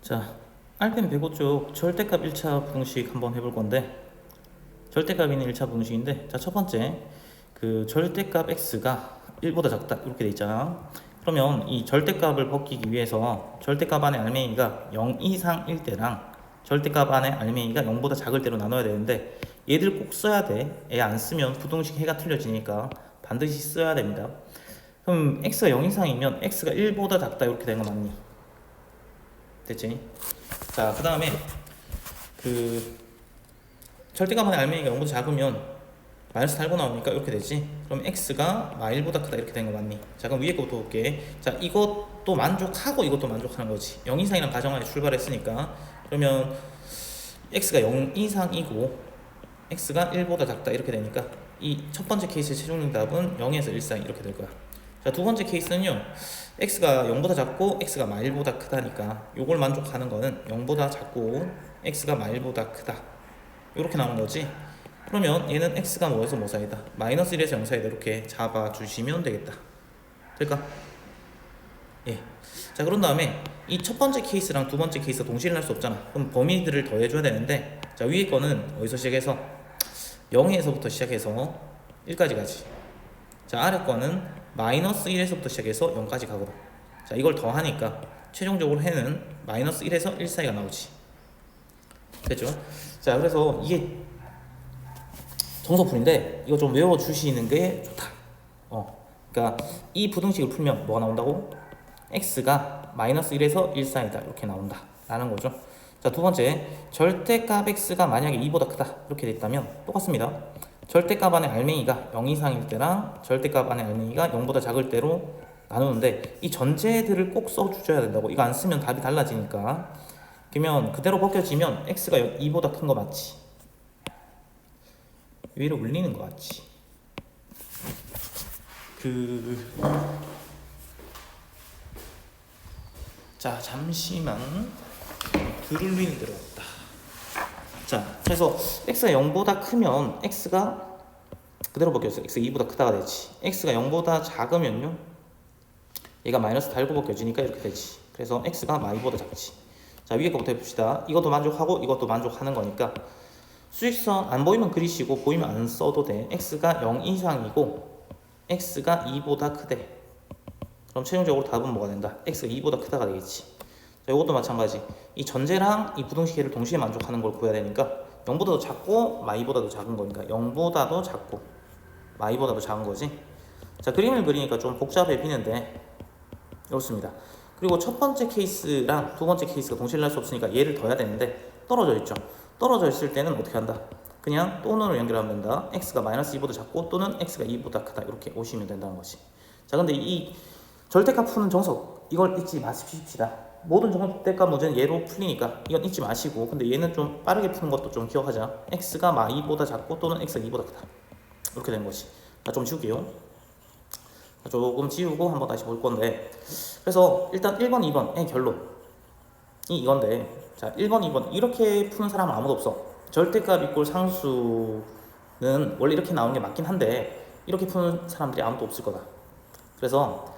자, 알펜 105쪽 절대값 1차 부등식 한번 해볼 건데, 절대값 있는 1차 부등식인데, 자, 첫 번째 그 절대값 x가 1보다 작다 이렇게 돼 있잖아. 그러면 이 절대값을 벗기기 위해서 절대값 안에 알맹이가 0 이상일 때랑 절대값 안에 알맹이가 0보다 작을 때로 나눠야 되는데, 얘들 꼭 써야 돼. 얘 안 쓰면 부등식 해가 틀려지니까 반드시 써야 됩니다. 그럼 x가 0 이상이면 x가 1보다 작다 이렇게 되는 거 맞니? 됐지? 자, 그 다음에 그 절대값 안에 알맹이가 0보다 작으면 마이너스 달고 나오니까 이렇게 되지. 그럼 x가 마일보다 크다 이렇게 된 거 맞니? 자, 그럼 위에 거부터 볼게. 자, 이것도 만족하고 이것도 만족하는 거지. 0 이상이란 가정하에 출발했으니까. 그러면 x가 0 이상이고 x가 1보다 작다 이렇게 되니까 이 첫 번째 케이스의 최종응답은 0에서 1 사이 이렇게 될 거야. 자, 두 번째 케이스는요, x가 0보다 작고 x가 마일보다 크다니까 요걸 만족하는 거는 0보다 작고 x가 마일보다 크다 이렇게 나오는 거지. 그러면 얘는 x가 뭐에서 뭐 사이다? 마이너스 1에서 0 사이다 이렇게 잡아주시면 되겠다. 될까? 예. 자, 그런 다음에 이 첫 번째 케이스랑 두 번째 케이스가 동시에 날 수 없잖아. 그럼 범위들을 더해줘야 되는데, 자, 위에 거는 어디서 시작해서 0에서부터 시작해서 1까지 가지. 자, 아래 거는 마이너스 1에서부터 시작해서 0까지 가거든. 자, 이걸 더하니까 최종적으로 해는 마이너스 1에서 1 사이가 나오지. 됐죠? 자, 그래서 이게 정석풀인데 이거 좀 외워주시는 게 좋다. 그러니까 이 부등식을 풀면 뭐가 나온다고? x가 마이너스 1에서 1 사이다 이렇게 나온다 라는 거죠. 자, 두 번째, 절대값 x가 만약에 2보다 크다 이렇게 됐다면 똑같습니다. 절대값 안에 알맹이가 0 이상일 때랑 절대값 안에 알맹이가 0보다 작을 때로 나누는데, 이 전제들을 꼭 써주셔야 된다고. 이거 안 쓰면 답이 달라지니까. 그러면 그대로 벗겨지면 x가 2보다 큰 거 맞지? 위로 올리는 거 같지. 자, 잠시만. 글 올리는 데로 왔다. 자, 그래서 x가 0보다 크면 x가 그대로 벗겨져. x가 2보다 크다가 되지. x가 0보다 작으면요, 얘가 마이너스 달고 벗겨지니까 이렇게 되지. 그래서 x가 마이보다 작지. 자, 위에 거부터 해봅시다. 이것도 만족하고 이것도 만족하는 거니까 수직선 안 보이면 그리시고 보이면 안 써도 돼. x가 0 이상이고 x가 2보다 크대. 그럼 최종적으로 답은 뭐가 된다? x가 2보다 크다가 되겠지. 자, 이것도 마찬가지. 이 전제랑 이 부등식을 동시에 만족하는 걸 구해야 되니까 0보다도 작고 마이보다도 작은 거니까 0보다도 작고 마이보다도 작은 거지. 자, 그림을 그리니까 좀 복잡해 비는데 이렇습니다. 그리고 첫 번째 케이스랑 두 번째 케이스가 동시에 날 수 없으니까 얘를 더해야 되는데 떨어져 있죠. 떨어져 있을 때는 어떻게 한다? 그냥 또는으로 연결하면 된다. x가 마이너스 2보다 작고 또는 x가 2보다 크다 이렇게 오시면 된다는 거지. 자, 근데 이 절대값 푸는 정석 이걸 잊지 마십시다. 모든 절대값 문제는 얘로 풀리니까 이건 잊지 마시고, 근데 얘는 좀 빠르게 푸는 것도 좀 기억하자. x가 마이보다 작고 또는 x가 2보다 크다 이렇게 된 거지. 자, 좀 지울게요. 조금 지우고 한번 다시 볼 건데, 그래서 일단 1번, 2번의 결론이 이건데, 자, 1번, 2번 이렇게 푸는 사람은 아무도 없어. 절대값 이꼴 상수는 원래 이렇게 나오는 게 맞긴 한데 이렇게 푸는 사람들이 아무도 없을 거다. 그래서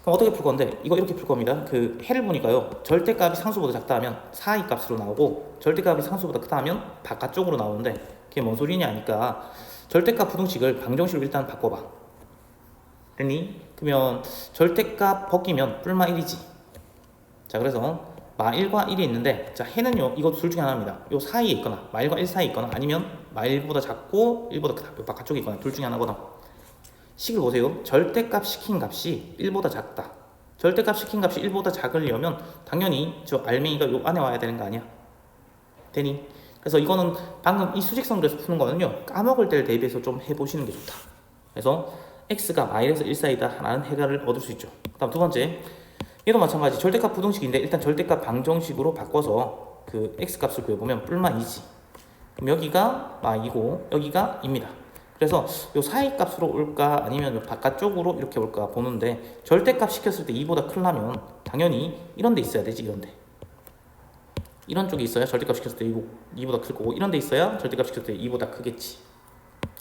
그럼 어떻게 풀 건데, 이거 이렇게 풀 겁니다. 그 해를 보니까요, 절대값이 상수보다 작다 하면 사이 값으로 나오고 절대값이 상수보다 크다 하면 바깥쪽으로 나오는데, 그게 뭔 소리냐 하니까 절대값 부등식을 방정식으로 일단 바꿔봐. 됐니? 그러면 절대값 벗기면 뿔마 1이지. 자, 그래서 마1과 1이 있는데, 자, 해는요 이거 둘 중에 하나입니다. 요 사이에 있거나 마일과 1 사이에 있거나 아니면 마일보다 작고 1보다 크다 요 바깥쪽에 있거나 둘 중에 하나거든. 식을 보세요. 절대값 시킨 값이 1보다 작다. 절대값 시킨 값이 1보다 작으려면 당연히 저 알맹이가 요 안에 와야 되는 거 아니야? 되니? 그래서 이거는 방금 이 수직선그래서 푸는 거는요, 까먹을 때를 대비해서 좀 해보시는 게 좋다. 그래서 x가 마일에서 1 사이다 라는 해결을 얻을 수 있죠. 그 다음 두 번째, 얘도 마찬가지. 절대값 부등식인데 일단 절대값 방정식으로 바꿔서 그 x값을 구해보면 뿔마 2지. 그럼 여기가 마이고 여기가 2입니다. 그래서 요 사이 값으로 올까 아니면 요 바깥쪽으로 이렇게 올까 보는데, 절대값 시켰을 때 2보다 크려면 당연히 이런 데 있어야 되지. 이런 데, 이런 쪽에 있어야 절대값 시켰을 때 2보다 클 거고, 이런 데 있어야 절대값 시켰을 때 2보다 크겠지.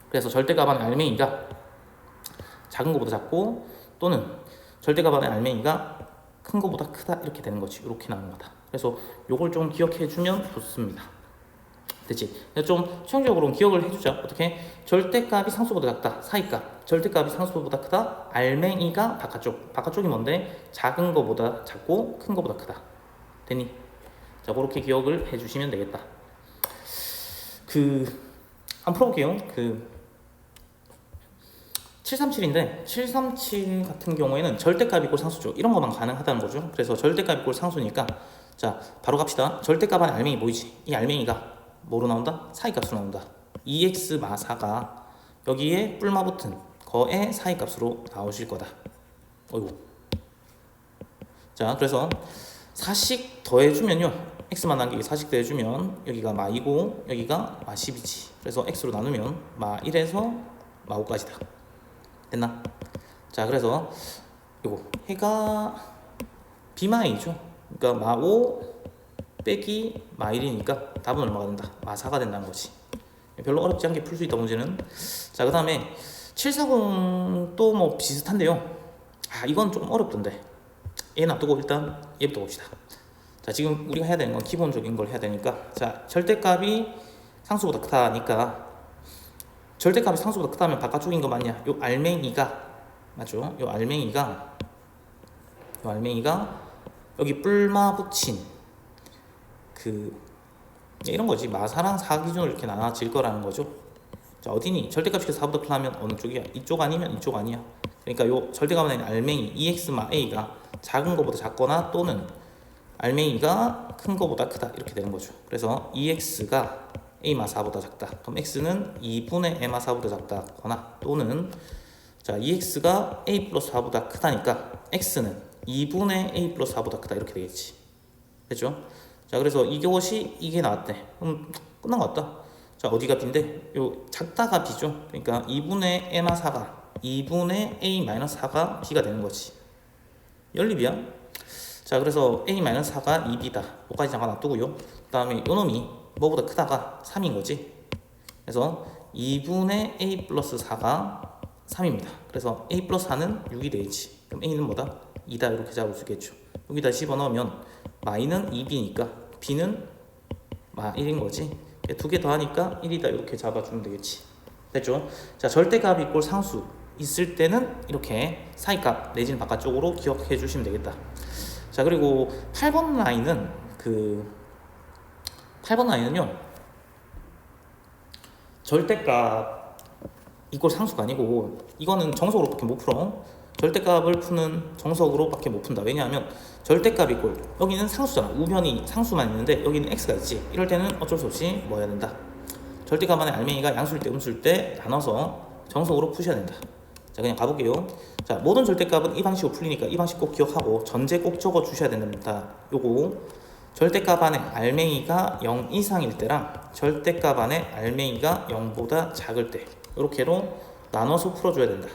그래서 절대값 안에 알맹이가 작은 것보다 작고 또는 절대값 안에 알맹이가 큰 것보다 크다 이렇게 되는 거지. 이렇게 나오는 거다. 그래서 요걸 좀 기억해 주면 좋습니다. 됐지? 좀 추상적으로는 기억을 해주자. 어떻게? 절대값이 상수보다 작다. 사이값. 절대값이 상수보다 크다. 알맹이가 바깥쪽. 바깥쪽이 뭔데? 작은 거보다 작고 큰 거보다 크다. 됐니? 자, 그렇게 기억을 해주시면 되겠다. 한번 풀어볼게요. 737인데 737 같은 경우에는 절대값 이꼴 상수죠. 이런 것만 가능하다는 거죠. 그래서 절대값 이꼴 상수니까 자, 바로 갑시다. 절대값 안에 알맹이 보이지? 이 알맹이가 뭐로 나온다? 사이값으로 나온다. 2x 마 4가 여기에 뿔마 붙은 거의 사이값으로 나오실 거다. 어이구. 자, 그래서 4씩 더해주면요, x만 남기기 4씩 더해주면 여기가 마 2고 여기가 마 10이지. 그래서 x로 나누면 마 1에서 마 5까지다. 됐나? 자, 그래서 이거 해가 b마이죠. 그러니까 마 5 빼기 마 1이니까 답은 얼마가 된다? 마 4가 된다는 거지. 별로 어렵지 않게 풀 수 있다, 문제는. 자, 그 다음에 740도 뭐 비슷한데요. 이건 좀 어렵던데. 얘 놔두고 일단 얘부터 봅시다. 자, 지금 우리가 해야 되는 건 기본적인 걸 해야 되니까, 자, 절대값이 상수보다 크다니까, 절대값이 상수보다 크다면 바깥쪽인 거 맞냐? 요 알맹이가 맞죠? 요 알맹이가 여기 뿔마 붙인 이런 거지. 마사랑 4 기준으로 이렇게 나눠질 거라는 거죠. 자, 어디니? 절대값이 4보다 크다면 어느 쪽이야? 이쪽 아니면 이쪽 아니야? 그러니까 요 절대값은 알맹이 2x 마 a가 작은 거보다 작거나 또는 알맹이가 큰 거보다 크다, 이렇게 되는 거죠. 그래서 2x가 a 마 4보다 작다. 그럼 x는 2분의 a 마 4보다 작다거나 또는 자, 2x가 a 플러스 4보다 크다니까 x는 2분의 a 플러스 4보다 크다, 이렇게 되겠지. 됐죠? 자, 그래서 이게 나왔대. 그럼 끝난 것 같다. 자, 어디가 b인데? 요 작다가 b죠. 그러니까 2분의 a마 4가 2분의 a 마이너스 4가 b가 되는 거지. 연립이야. 자, 그래서 a 마이너스 4가 2b다. 여기까지 잠깐 놔두고요. 그 다음에 요 놈이 뭐보다 크다가 3인 거지. 그래서 2분의 a 플러스 4가 3입니다. 그래서 a 플러스 4는 6이 되겠지. 그럼 a는 뭐다? 2다, 이렇게 잡을 수 있겠죠. 여기다 집어넣으면 마이는 2b니까 b는 마 1인 거지. 두 개 더하니까 1이다, 이렇게 잡아주면 되겠지. 됐죠? 자, 절대값 이꼴 상수 있을 때는 이렇게 사이값 내지는 바깥쪽으로 기억해 주시면 되겠다. 자, 그리고 8번 라인은요, 절대값 이꼴 상수가 아니고, 이거는 정석으로밖에 못 풀어. 절대값을 푸는 정석으로밖에 못 푼다. 왜냐하면 절대값 이꼴, 여기는 상수잖아. 우변이 상수만 있는데 여기는 x가 있지. 이럴 때는 어쩔 수 없이 뭐 해야 된다? 절대값 안에 알맹이가 양수일 때 음수일 때 나눠서 정석으로 푸셔야 된다. 자, 그냥 가볼게요. 자, 모든 절대값은 이 방식으로 풀리니까 이 방식 꼭 기억하고 전제 꼭 적어 주셔야 됩니다. 요거 절대값 안에 알맹이가 0 이상일 때랑 절대값 안에 알맹이가 0보다 작을 때, 요렇게로 나눠서 풀어줘야 된다.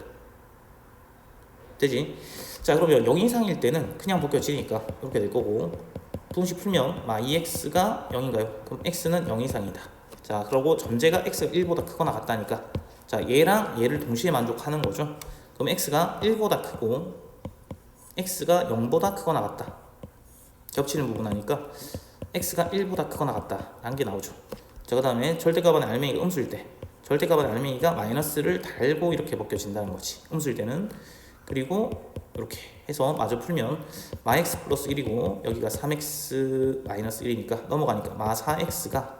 되지? 자, 그러면 0 이상일 때는 그냥 벗겨지니까 이렇게 될 거고, 분식 풀면 2x가 0인가요? 그럼 x는 0 이상이다. 자, 그러고 전제가 x가 1보다 크거나 같다니까, 자, 얘랑 얘를 동시에 만족하는 거죠. 그럼 x가 1보다 크고 x가 0보다 크거나 같다. 겹치는 부분 하니까 x가 1보다 크거나 같다 라는 게 나오죠. 자, 그 다음에 절대값 안에 알맹이가 음수일 때, 절대값 안에 알맹이가 마이너스를 달고 이렇게 벗겨진다는 거지. 음수일 때는. 그리고 이렇게 해서 마저 풀면 마 x 플러스 1이고 여기가 3x 마이너스 1이니까 넘어가니까 마 4x가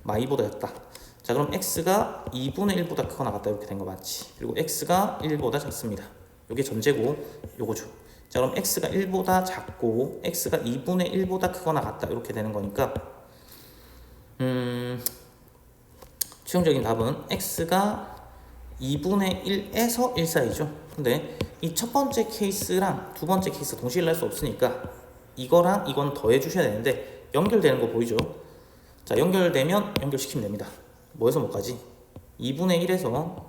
마 2보다 작다. 자, 그럼 x가 2분의 1보다 크거나 같다, 이렇게 된 거 맞지? 그리고 x가 1보다 작습니다. 요게 전제고 요거죠. 자, 그럼 x가 1보다 작고 x가 2분의 1보다 크거나 같다, 이렇게 되는 거니까 최종적인 답은 x가 2분의 1에서 1 사이죠. 근데 이 첫 번째 케이스랑 두 번째 케이스 동시에 낼 수 없으니까 이거랑 이건 더해 주셔야 되는데, 연결되는 거 보이죠? 자, 연결되면 연결시키면 됩니다. 뭐에서 뭐까지? 2분의 1에서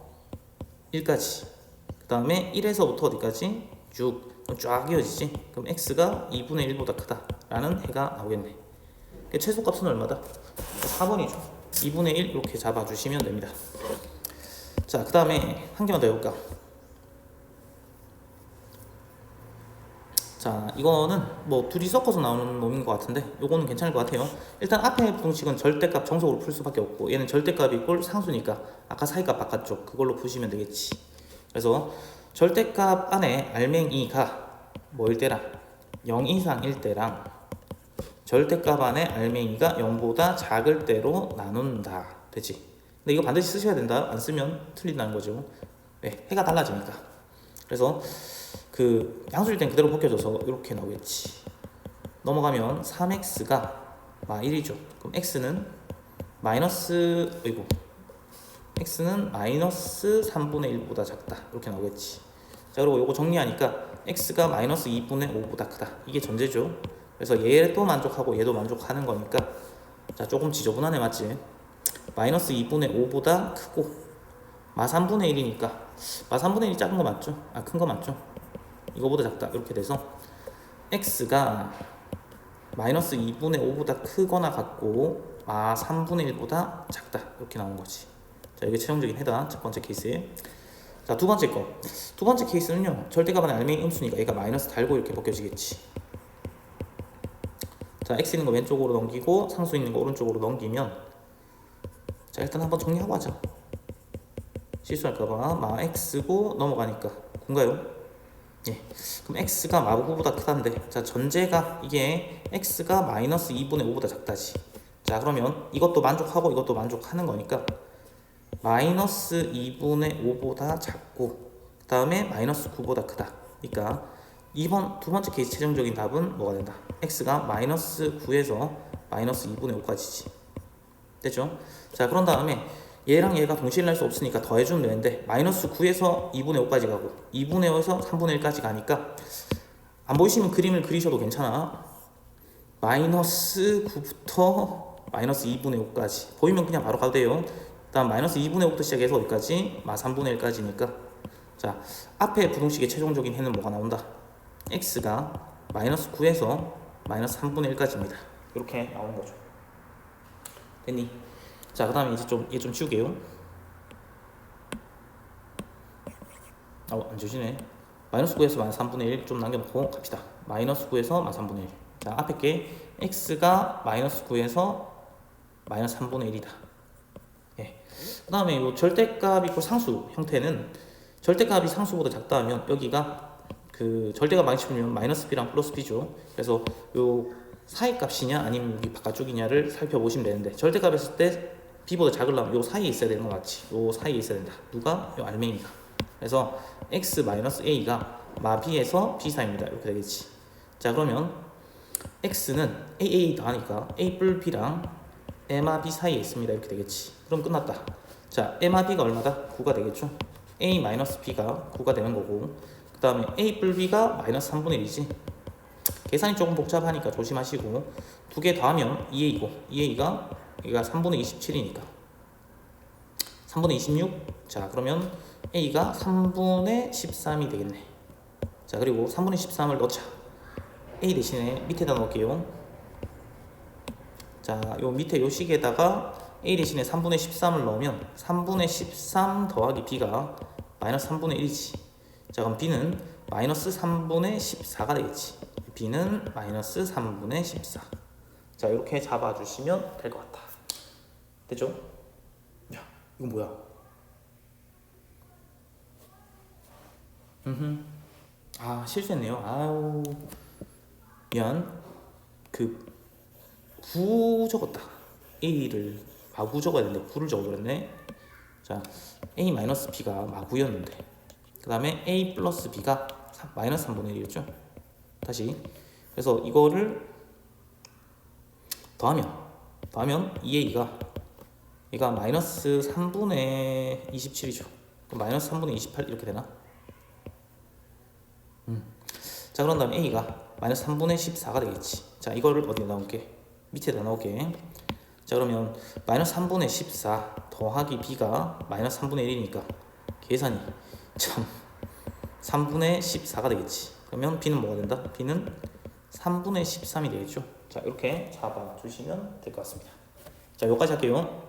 1까지. 그 다음에 1에서부터 어디까지? 6. 쫙 이어지지? 그럼 x가 2분의 1보다 크다 라는 해가 나오겠네. 최소값은 얼마다? 4번이죠. 2분의 1 이렇게 잡아주시면 됩니다. 자, 그 다음에 한 개만 더 해볼까? 자, 이거는 뭐 둘이 섞어서 나오는 놈인 것 같은데 요거는 괜찮을 것 같아요. 일단 앞에 부동식은 절대값 정석으로 풀 수밖에 없고 얘는 절대값이 꼴 상수니까 아까 사이값 바깥쪽 그걸로 푸시면 되겠지. 그래서 절대값 안에 알맹이가 뭐일 때랑 0 이상일 때랑 절대값 안에 알맹이가 0보다 작을 때로 나눈다. 되지? 근데 이거 반드시 쓰셔야 된다. 안 쓰면 틀린다는 거죠. 왜? 해가 달라지니까. 그래서 그 양수일 땐 그대로 벗겨져서 이렇게 나오겠지. 넘어가면 3x가 1이죠. 그럼 x는 x는 마이너스 3분의 1보다 작다. 이렇게 나오겠지. 자, 그리고 요거 정리하니까 x가 마이너스 2분의 5보다 크다. 이게 전제죠. 그래서 얘도 만족하고 얘도 만족하는 거니까 자, 조금 지저분하네, 맞지? 마이너스 2분의 5보다 크고 마 3분의 1이니까 마 3분의 1이 작은 거 맞죠? 큰 거 맞죠? 이거보다 작다. 이렇게 돼서 x가 마이너스 2분의 5보다 크거나 같고 마 3분의 1보다 작다. 이렇게 나오는 거지. 자, 이게 최종적인 해다. 첫 번째 케이스에. 자, 두 번째 거. 두 번째 케이스는요. 절대값 안에 알맹이 음수니까 얘가 마이너스 달고 이렇게 벗겨지겠지. 자, x 있는 거 왼쪽으로 넘기고 상수 있는 거 오른쪽으로 넘기면 자, 일단 한번 정리하고 하자. 실수할까봐 마 x고 넘어가니까 9인가요? 예. 그럼 x가 마 9보다 크다는데 자, 전제가 이게 x가 마이너스 2분의 5보다 작다지. 자, 그러면 이것도 만족하고 이것도 만족하는 거니까 마이너스 2분의 5보다 작고 그 다음에 마이너스 9보다 크다. 그러니까 두 번째 케이스 최종적인 답은 뭐가 된다? x가 마이너스 9에서 마이너스 2분의 5까지지. 됐죠? 자, 그런 다음에 얘랑 얘가 동시에 날 수 없으니까 더해주면 되는데 마이너스 9에서 2분의 5까지 가고 2분의 5에서 3분의 1까지 가니까 안 보이시면 그림을 그리셔도 괜찮아. 마이너스 9부터 마이너스 2분의 5까지 보이면 그냥 바로 가도 돼요. 다음 마이너스 2분의 5부터 시작해서 어디까지? 마 3분의 1까지니까 자, 앞에 부동식의 최종적인 해는 뭐가 나온다? x가 마이너스 9에서 마이너스 3분의 1까지입니다. 이렇게 나오는 거죠. 됐니? 자, 그 다음에 이제 얘 좀 치울게요. 안 지워지네. 마이너스 9에서 마이너스 3분의 1 좀 남겨놓고 갑시다. 마이너스 9에서 마이너스 3분의 1. 자, 앞에 게 x가 마이너스 9에서 마이너스 3분의 1이다. 예. 그 다음에 요 절대값 이꼴 상수 형태는 절대값이 상수보다 작다 하면 여기가 그 절대값 많이 치면 마이너스 b랑 플러스 b죠. 그래서 요 사이값이냐 아니면 여기 바깥쪽이냐를 살펴보시면 되는데 절대값 했을 때 b보다 작으려면 요 사이에 있어야 되는 거 맞지? 요 사이에 있어야 된다. 누가? 요 알맹이가. 그래서 x-a가 마 b에서 b 사이입니다. 이렇게 되겠지. 자, 그러면 x는 aa 더하니까 a 뿔 b랑 m아 b 사이에 있습니다. 이렇게 되겠지. 그럼 끝났다. 자, m아 b가 얼마다? 9가 되겠죠. a-b가 9가 되는 거고 그 다음에 a 뿔 b가 마이너스 3분의 1이지. 계산이 조금 복잡하니까 조심하시고 두 개 더하면 2a이고 2a가 여기가 3분의 27이니까 3분의 26. 자, 그러면 a가 3분의 13이 되겠네. 자, 그리고 3분의 13을 넣자. a 대신에 밑에다 넣을게요. 자, 요 밑에 요 식에다가 a 대신에 3분의 13을 넣으면 3분의 13 더하기 b가 마이너스 3분의 1이지. 자, 그럼 b는 마이너스 3분의 14가 되겠지. b는 마이너스 3분의 14. 자, 이렇게 잡아주시면 될 것 같다. 됐죠? 야, 이건 뭐야? 실수했네요. 아유, 미안. 9 적었다. a를 마구 적어야 되는데 9를 적어버렸네. 자, a-b가 마구였는데 그 다음에 a 플러스 b가 마이너스 3분의 1이었죠. 다시. 그래서 이거를 더하면 2a가 얘가 마이너스 3분의 27이죠. 그럼 마이너스 3분의 28 이렇게 되나? 자, 그런 다음에 a가 마이너스 3분의 14가 되겠지. 자, 이거를 어디에 넣을게? 밑에다 넣을게. 자, 그러면 마이너스 3분의 14 더하기 b가 마이너스 3분의 1이니까 계산이 참 3분의 14가 되겠지. 그러면 b는 뭐가 된다? b는 3분의 13이 되겠죠. 자, 이렇게 잡아주시면 될 것 같습니다. 자, 여기까지 할게요.